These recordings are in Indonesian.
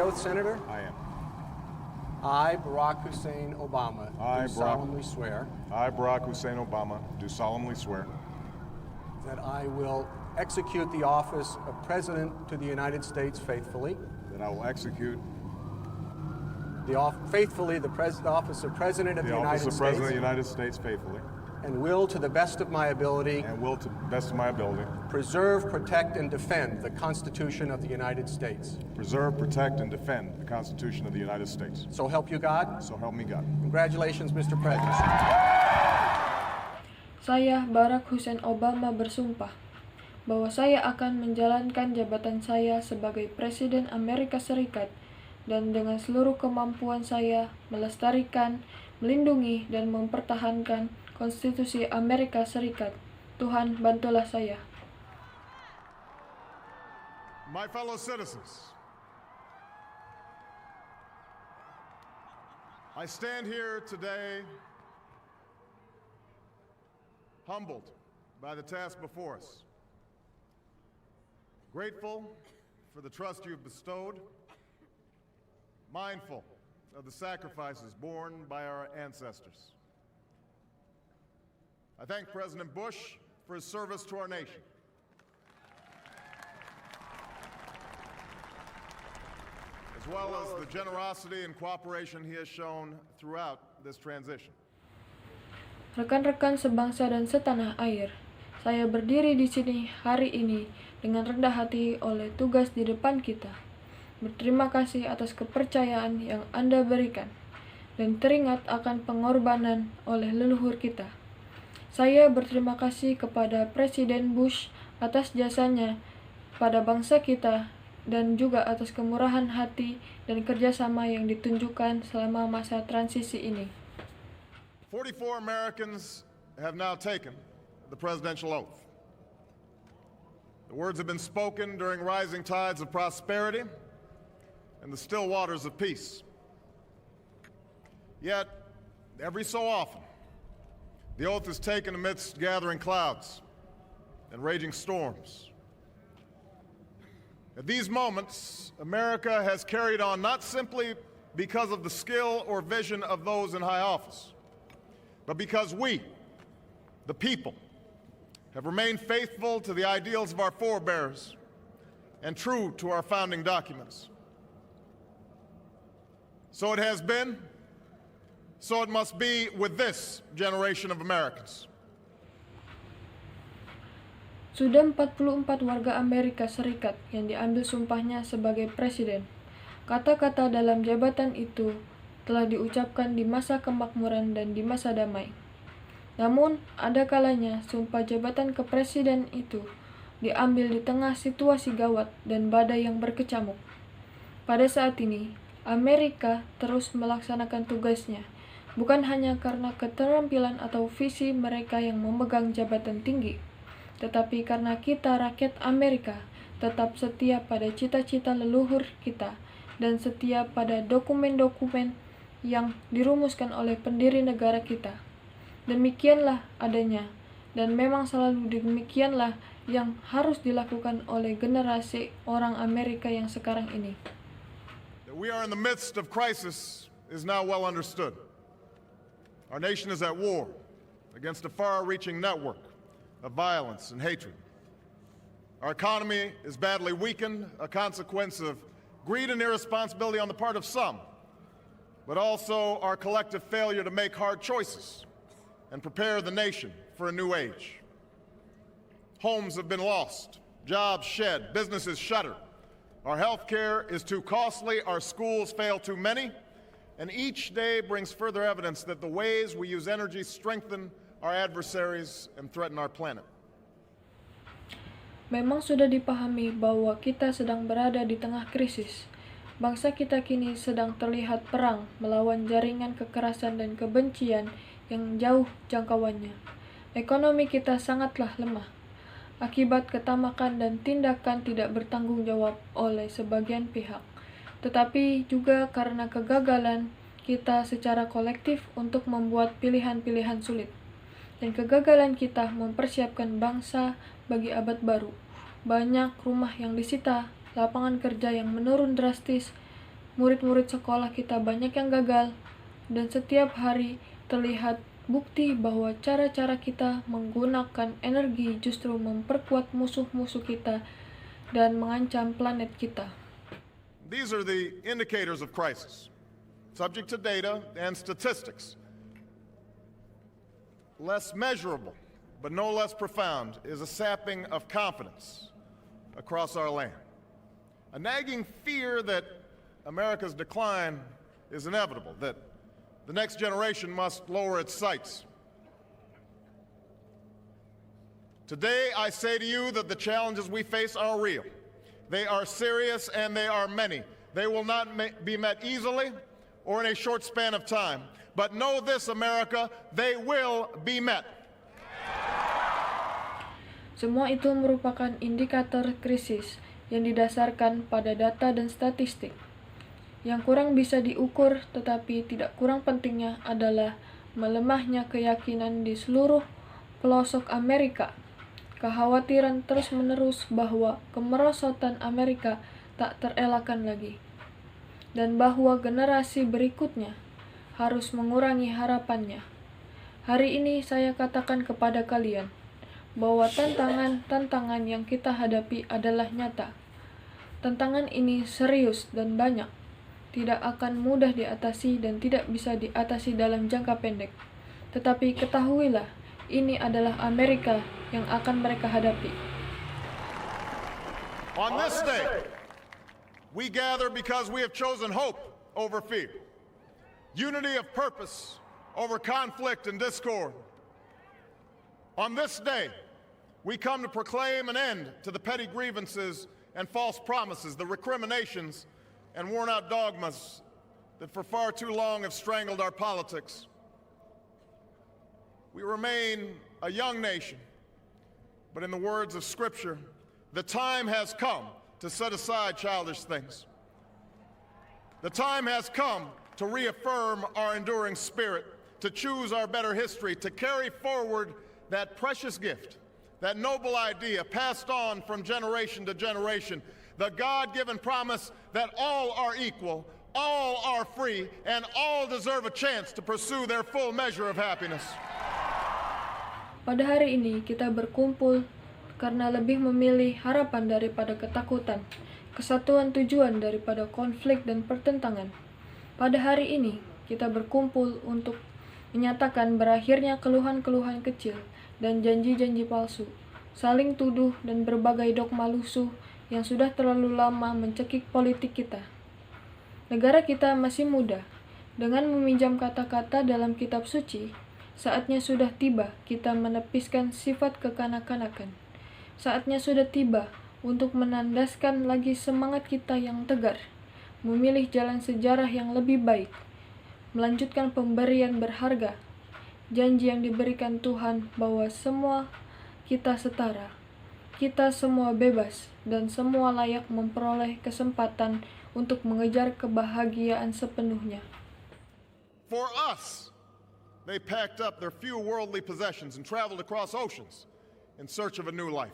oath, Senator? I am. I, Barack Hussein Obama, do solemnly swear I, Barack Hussein Obama, do solemnly swear that I will execute the office of President to the United States faithfully, that I will execute the office of President of the the office United of President of the States, United States faithfully, and will, to the best of my ability, and will, to the best of my ability, preserve, protect, and defend the Constitution of the United States. preserve, protect, and defend the Constitution of the United States. So help you God. So help me God. Congratulations, Mr. President. Saya, Barack Hussein Obama, bersumpah bahwa saya akan menjalankan jabatan saya sebagai Presiden Amerika Serikat dan dengan seluruh kemampuan saya melestarikan, melindungi, dan mempertahankan Konstitusi Amerika Serikat. Tuhan, bantulah saya. My fellow citizens, I stand here today humbled by the task before us, grateful for the trust you have bestowed, mindful of the sacrifices borne by our ancestors. I thank President Bush for his service to our nation. As well as the generosity and cooperation he has shown throughout this transition. Rekan-rekan sebangsa dan setanah air, saya berdiri di sini hari ini dengan rendah hati oleh tugas di depan kita. Berterima kasih atas kepercayaan yang Anda berikan, dan teringat akan pengorbanan oleh leluhur kita. Saya berterima kasih kepada Presiden Bush atas jasanya pada bangsa kita, dan juga atas kemurahan hati dan kerjasama yang ditunjukkan selama masa transisi ini. 44 Americans have now taken the presidential oath. The words have been spoken during rising tides of prosperity and the still waters of peace. Yet, every so often, the oath is taken amidst gathering clouds and raging storms. At these moments, America has carried on not simply because of the skill or vision of those in high office, but because we, the people, have remained faithful to the ideals of our forebears and true to our founding documents. So it has been, so it must be with this generation of Americans. Sudah 44 warga Amerika Serikat yang diambil sumpahnya sebagai presiden. Kata-kata dalam jabatan itu telah diucapkan di masa kemakmuran dan di masa damai. Namun, ada kalanya sumpah jabatan kepresiden itu diambil di tengah situasi gawat dan badai yang berkecamuk. Pada saat ini, Amerika terus melaksanakan tugasnya, bukan hanya karena keterampilan atau visi mereka yang memegang jabatan tinggi, tetapi karena kita rakyat Amerika tetap setia pada cita-cita leluhur kita dan setia pada dokumen-dokumen yang dirumuskan oleh pendiri negara kita. Demikianlah adanya, dan memang selalu demikianlah yang harus dilakukan oleh generasi orang Amerika yang sekarang ini. That we are in the midst of crisis is now well understood. Our nation is at war against a far-reaching network of violence and hatred. Our economy is badly weakened, a consequence of greed and irresponsibility on the part of some, but also our collective failure to make hard choices and prepare the nation for a new age. Homes have been lost, jobs shed, businesses shuttered. Our health care is too costly, our schools fail too many, and each day brings further evidence that the ways we use energy strengthen our adversaries and threaten our planet. Memang sudah dipahami bahwa kita sedang berada di tengah krisis. Bangsa kita kini sedang terlihat perang melawan jaringan kekerasan dan kebencian yang jauh jangkauannya. Ekonomi kita sangatlah lemah, akibat ketamakan dan tindakan tidak bertanggung jawab oleh sebagian pihak, tetapi juga karena kegagalan kita secara kolektif untuk membuat pilihan-pilihan sulit, dan kegagalan kita mempersiapkan bangsa bagi abad baru. Banyak rumah yang disita, lapangan kerja yang menurun drastis, murid-murid sekolah kita banyak yang gagal, dan setiap hari terlihat bukti bahwa cara-cara kita menggunakan energi justru memperkuat musuh-musuh kita dan mengancam planet kita. These are the indicators of crisis, subject to data and statistics. Less measurable, but no less profound, is a sapping of confidence across our land. A nagging fear that America's decline is inevitable, that the next generation must lower its sights. Today, I say to you that the challenges we face are real. They are serious and they are many. They will not be met easily or in a short span of time. But know this, America, they will be met. Semua itu merupakan indikator krisis yang didasarkan pada data dan statistik. Yang kurang bisa diukur tetapi tidak kurang pentingnya adalah melemahnya keyakinan di seluruh pelosok Amerika. Kekhawatiran terus-menerus bahwa kemerosotan Amerika tak terelakkan lagi, dan bahwa generasi berikutnya harus mengurangi harapannya. Hari ini saya katakan kepada kalian bahwa tantangan yang kita hadapi adalah nyata. Tantangan ini serius dan banyak, tidak akan mudah diatasi dan tidak bisa diatasi dalam jangka pendek. Tetapi ketahuilah, ini adalah Amerika yang akan mereka hadapi. On this day, we gather because we have chosen hope over fear, unity of purpose over conflict and discord. On this day, we come to proclaim an end to the petty grievances and false promises, the recriminations and worn-out dogmas that for far too long have strangled our politics. We remain a young nation, but in the words of Scripture, the time has come to set aside childish things. The time has come to reaffirm our enduring spirit, to choose our better history, to carry forward that precious gift, that noble idea passed on from generation to generation, the God-given promise that all are equal, all are free, and all deserve a chance to pursue their full measure of happiness. Pada hari ini kita berkumpul karena lebih memilih harapan daripada ketakutan, kesatuan tujuan daripada konflik dan pertentangan. Pada hari ini kita berkumpul untuk menyatakan berakhirnya keluhan-keluhan kecil dan janji-janji palsu, saling tuduh dan berbagai dogma lusuh yang sudah terlalu lama mencekik politik kita. Negara kita masih muda. Dengan meminjam kata-kata dalam kitab suci, saatnya sudah tiba kita menepiskan sifat kekanak-kanakan. Saatnya sudah tiba untuk menandaskan lagi semangat kita yang tegar, memilih jalan sejarah yang lebih baik, melanjutkan pemberian berharga, janji yang diberikan Tuhan bahwa semua kita setara, kita semua bebas, dan semua layak memperoleh kesempatan untuk mengejar kebahagiaan sepenuhnya. For us, they packed up their few worldly possessions and traveled across oceans in search of a new life.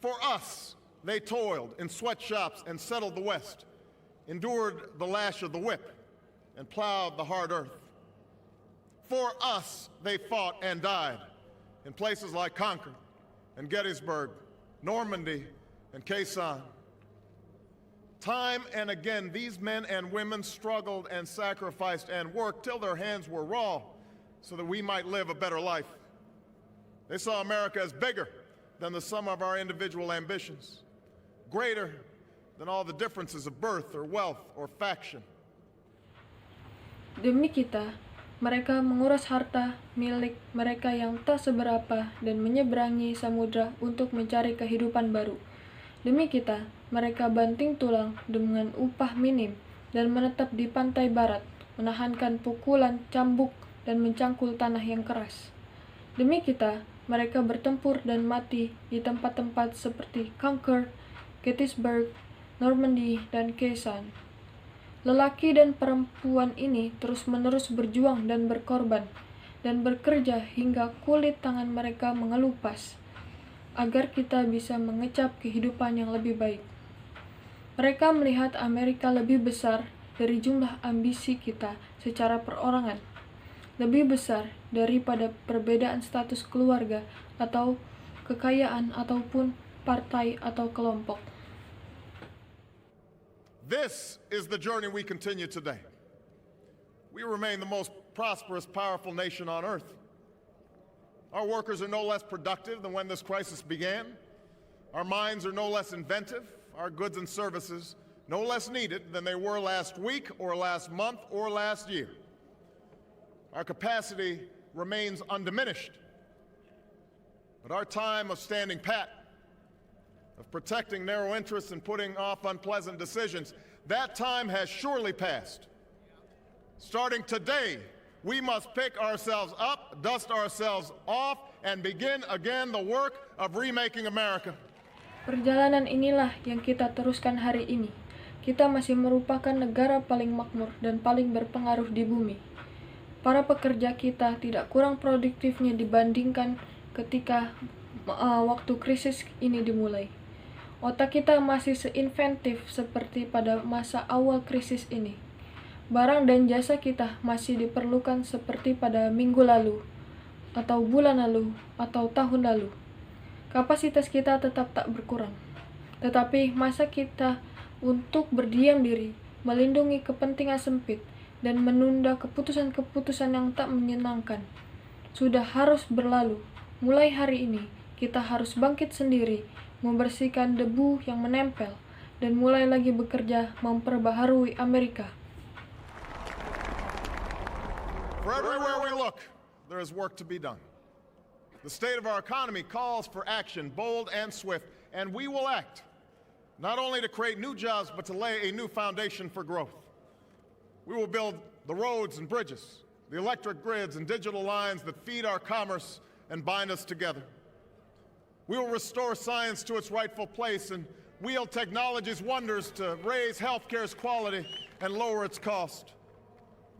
For us, they toiled in sweatshops and settled the West, endured the lash of the whip, and plowed the hard earth. For us, they fought and died in places like Concord and Gettysburg, Normandy, and Quezon. Time and again, these men and women struggled and sacrificed and worked till their hands were raw so that we might live a better life. They saw America as bigger than the sum of our individual ambitions, greater than all the differences of birth or wealth or faction. Demi kita, mereka menguras harta milik mereka yang tak seberapa dan menyeberangi samudra untuk mencari kehidupan baru. Demi kita, mereka banting tulang dengan upah minim dan menetap di pantai barat, menahankan pukulan cambuk dan mencangkul tanah yang keras. Demi kita, mereka bertempur dan mati di tempat-tempat seperti Concord, Gettysburg, Normandy, dan Quezon. Lelaki dan perempuan ini terus-menerus berjuang dan berkorban, dan bekerja hingga kulit tangan mereka mengelupas, agar kita bisa mengecap kehidupan yang lebih baik. Mereka melihat Amerika lebih besar dari jumlah ambisi kita secara perorangan, lebih besar daripada perbedaan status keluarga atau kekayaan ataupun partai atau kelompok. This is the journey we continue today. We remain the most prosperous, powerful nation on earth. Our workers are no less productive than when this crisis began. Our minds are no less inventive. Our goods and services no less needed than they were last week or last month or last year. Our capacity remains undiminished. But our time of standing pat, of protecting narrow interests and putting off unpleasant decisions, that time has surely passed. Starting today, we must pick ourselves up, dust ourselves off, and begin again the work of remaking America. Perjalanan inilah yang kita teruskan hari ini. Kita masih merupakan negara paling makmur dan paling berpengaruh di bumi. Para pekerja kita tidak kurang produktifnya dibandingkan ketika waktu krisis ini dimulai. Otak kita masih seinventif seperti pada masa awal krisis ini. Barang dan jasa kita masih diperlukan seperti pada minggu lalu, atau bulan lalu, atau tahun lalu. Kapasitas kita tetap tak berkurang. Tetapi masa kita untuk berdiam diri, melindungi kepentingan sempit, dan menunda keputusan-keputusan yang tak menyenangkan sudah harus berlalu. Mulai hari ini, kita harus bangkit sendiri, membersihkan debu yang menempel, dan mulai lagi bekerja memperbaharui Amerika. For everywhere we look, there is work to be done. The state of our economy calls for action, bold and swift, and we will act, not only to create new jobs, but to lay a new foundation for growth. We will build the roads and bridges, the electric grids and digital lines that feed our commerce and bind us together. We will restore science to its rightful place and wield technology's wonders to raise healthcare's quality and lower its cost.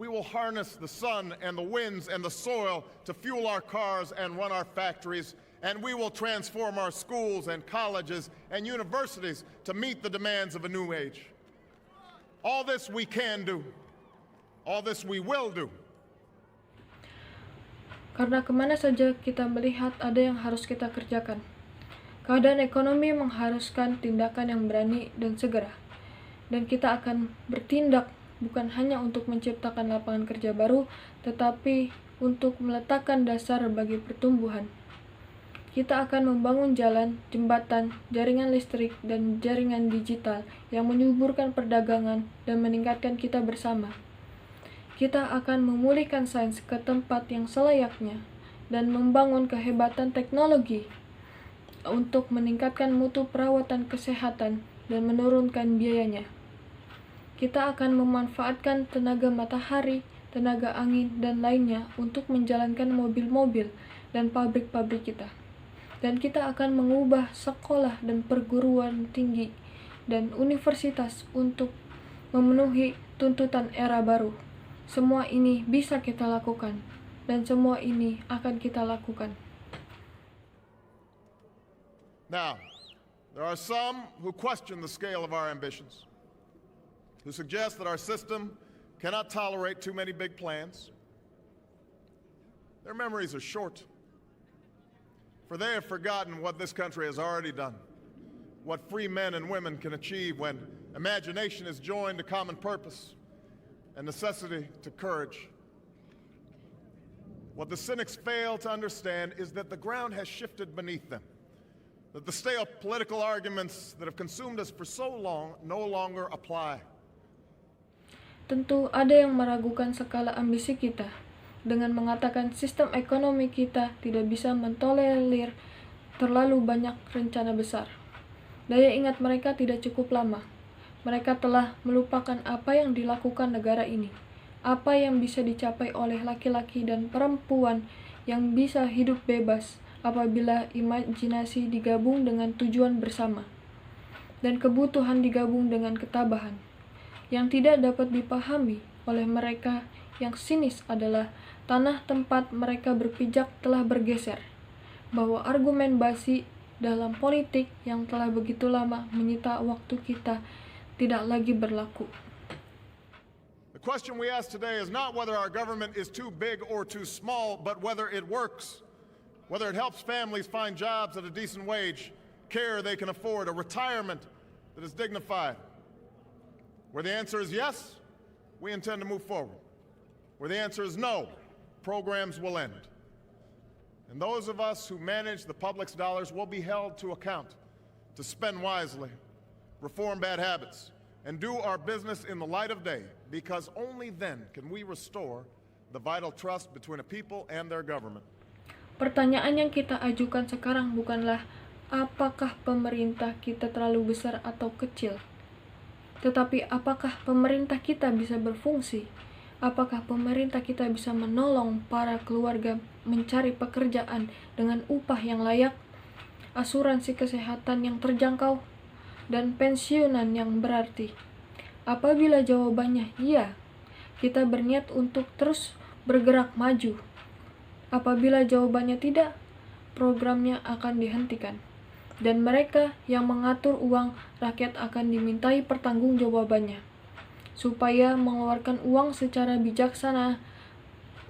We will harness the sun and the winds and the soil to fuel our cars and run our factories, and we will transform our schools and colleges and universities to meet the demands of a new age. All this we can do. All this we will do. Karena kemana saja kita melihat ada yang harus kita kerjakan. Keadaan ekonomi mengharuskan tindakan yang berani dan segera. Dan kita akan bertindak bukan hanya untuk menciptakan lapangan kerja baru, tetapi untuk meletakkan dasar bagi pertumbuhan. Kita akan membangun jalan, jembatan, jaringan listrik, dan jaringan digital yang menyuburkan perdagangan dan meningkatkan kita bersama. Kita akan memulihkan sains ke tempat yang selayaknya dan membangun kehebatan teknologi untuk meningkatkan mutu perawatan kesehatan dan menurunkan biayanya. Kita akan memanfaatkan tenaga matahari, tenaga angin, dan lainnya untuk menjalankan mobil-mobil dan pabrik-pabrik kita. Dan kita akan mengubah sekolah dan perguruan tinggi dan universitas untuk memenuhi tuntutan era baru. Semua ini bisa kita lakukan, dan semua ini akan kita lakukan. Now, there are some who question the scale of our ambitions, who suggest that our system cannot tolerate too many big plans. Their memories are short, for they have forgotten what this country has already done, what free men and women can achieve when imagination is joined to common purpose and necessity to courage. What the cynics fail to understand is that the ground has shifted beneath them, that the stale political arguments that have consumed us for so long no longer apply. Tentu ada yang meragukan skala ambisi kita dengan mengatakan sistem ekonomi kita tidak bisa mentolerir terlalu banyak rencana besar. Daya ingat mereka tidak cukup lama. Mereka telah melupakan apa yang dilakukan negara ini, apa yang bisa dicapai oleh laki-laki dan perempuan yang bisa hidup bebas apabila imajinasi digabung dengan tujuan bersama, dan kebutuhan digabung dengan ketabahan. Yang tidak dapat dipahami oleh mereka yang sinis adalah tanah tempat mereka berpijak telah bergeser, bahwa argumen basi dalam politik yang telah begitu lama menyita waktu kita tidak lagi berlaku. The question we ask today is not whether our government is too big or too small, but whether it works, whether it helps families find jobs at a decent wage, care they can afford, a retirement that is dignified. Where the answer is yes, we intend to move forward. Where the answer is no, programs will end. And those of us who manage the public's dollars will be held to account to spend wisely, reform bad habits, and do our business in the light of day, because only then can we restore the vital trust between a people and their government. Pertanyaan yang kita ajukan sekarang bukanlah apakah pemerintah kita terlalu besar atau kecil, tetapi apakah pemerintah kita bisa berfungsi? Apakah pemerintah kita bisa menolong para keluarga mencari pekerjaan dengan upah yang layak, asuransi kesehatan yang terjangkau, dan pensiunan yang berarti? Apabila jawabannya iya, kita berniat untuk terus bergerak maju. Apabila jawabannya tidak, programnya akan dihentikan. Dan mereka yang mengatur uang rakyat akan dimintai pertanggungjawabannya, supaya mengeluarkan uang secara bijaksana,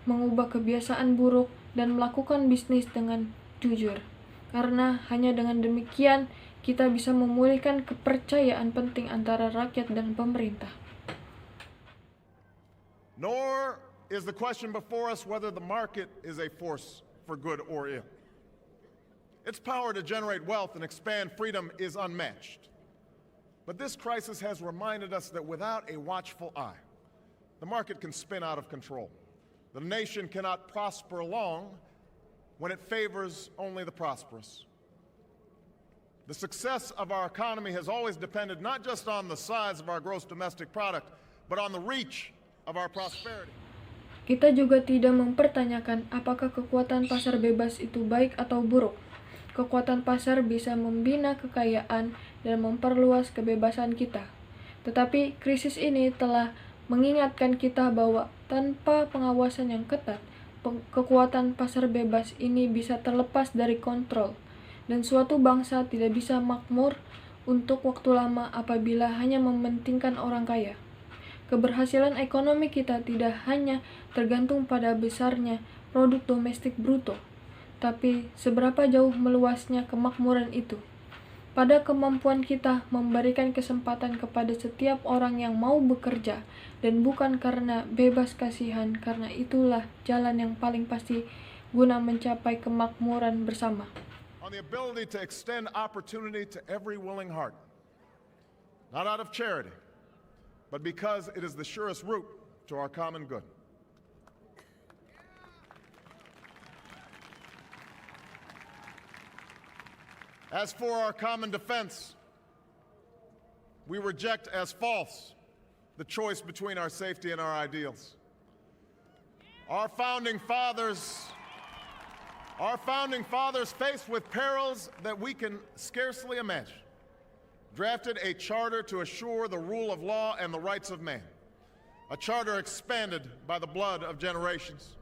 mengubah kebiasaan buruk, dan melakukan bisnis dengan jujur. Karena hanya dengan demikian, kita bisa memulihkan kepercayaan penting antara rakyat dan pemerintah. Nor is the question before us whether the market is a force for good or ill. Its power to generate wealth and expand freedom is unmatched. But this crisis has reminded us that without a watchful eye, the market can spin out of control. The nation cannot prosper long when it favors only the prosperous. The success of our economy has always depended not just on the size of our gross domestic product, but on the reach of our prosperity. Kita juga tidak mempertanyakan apakah kekuatan pasar bebas itu baik atau buruk. Kekuatan pasar bisa membina kekayaan dan memperluas kebebasan kita. Tetapi krisis ini telah mengingatkan kita bahwa tanpa pengawasan yang ketat, kekuatan pasar bebas ini bisa terlepas dari kontrol, dan suatu bangsa tidak bisa makmur untuk waktu lama apabila hanya mementingkan orang kaya. Keberhasilan ekonomi kita tidak hanya tergantung pada besarnya produk domestik bruto, tapi seberapa jauh meluasnya kemakmuran itu. Pada kemampuan kita memberikan kesempatan kepada setiap orang yang mau bekerja, dan bukan karena bebas kasihan, karena itulah jalan yang paling pasti guna mencapai kemakmuran bersama. On the ability to extend opportunity to every willing heart, not out of charity, but because it is the surest route to our common good. As for our common defense, we reject as false the choice between our safety and our ideals. Our founding fathers, faced with perils that we can scarcely imagine, drafted a charter to assure the rule of law and the rights of man, a charter expanded by the blood of generations.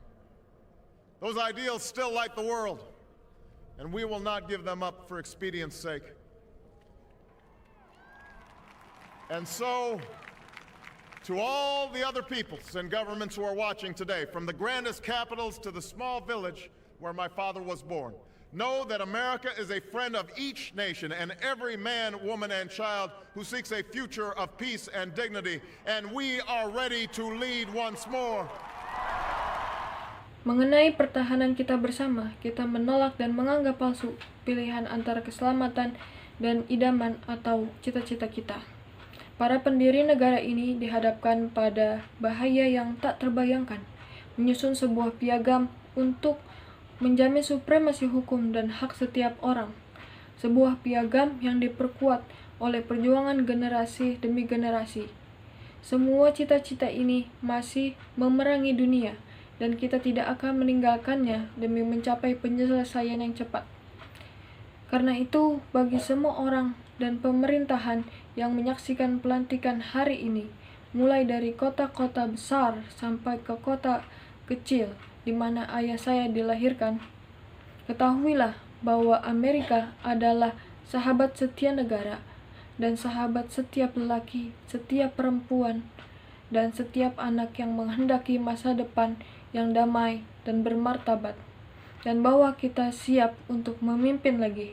Those ideals still light the world, and we will not give them up for expedience sake. And so, to all the other peoples and governments who are watching today, from the grandest capitals to the small village where my father was born, know that America is a friend of each nation and every man, woman, and child who seeks a future of peace and dignity, and we are ready to lead once more. Mengenai pertahanan kita bersama, kita menolak dan menganggap palsu pilihan antara keselamatan dan idaman atau cita-cita kita. Para pendiri negara ini dihadapkan pada bahaya yang tak terbayangkan, menyusun sebuah piagam untuk menjamin supremasi hukum dan hak setiap orang. Sebuah piagam yang diperkuat oleh perjuangan generasi demi generasi. Semua cita-cita ini masih memerangi dunia, dan kita tidak akan meninggalkannya demi mencapai penyelesaian yang cepat. Karena itu, bagi semua orang dan pemerintahan yang menyaksikan pelantikan hari ini, mulai dari kota-kota besar sampai ke kota kecil di mana ayah saya dilahirkan, ketahuilah bahwa Amerika adalah sahabat setia negara, dan sahabat setiap lelaki, setiap perempuan, dan setiap anak yang menghendaki masa depan yang damai dan bermartabat, dan bahwa kita siap untuk memimpin lagi.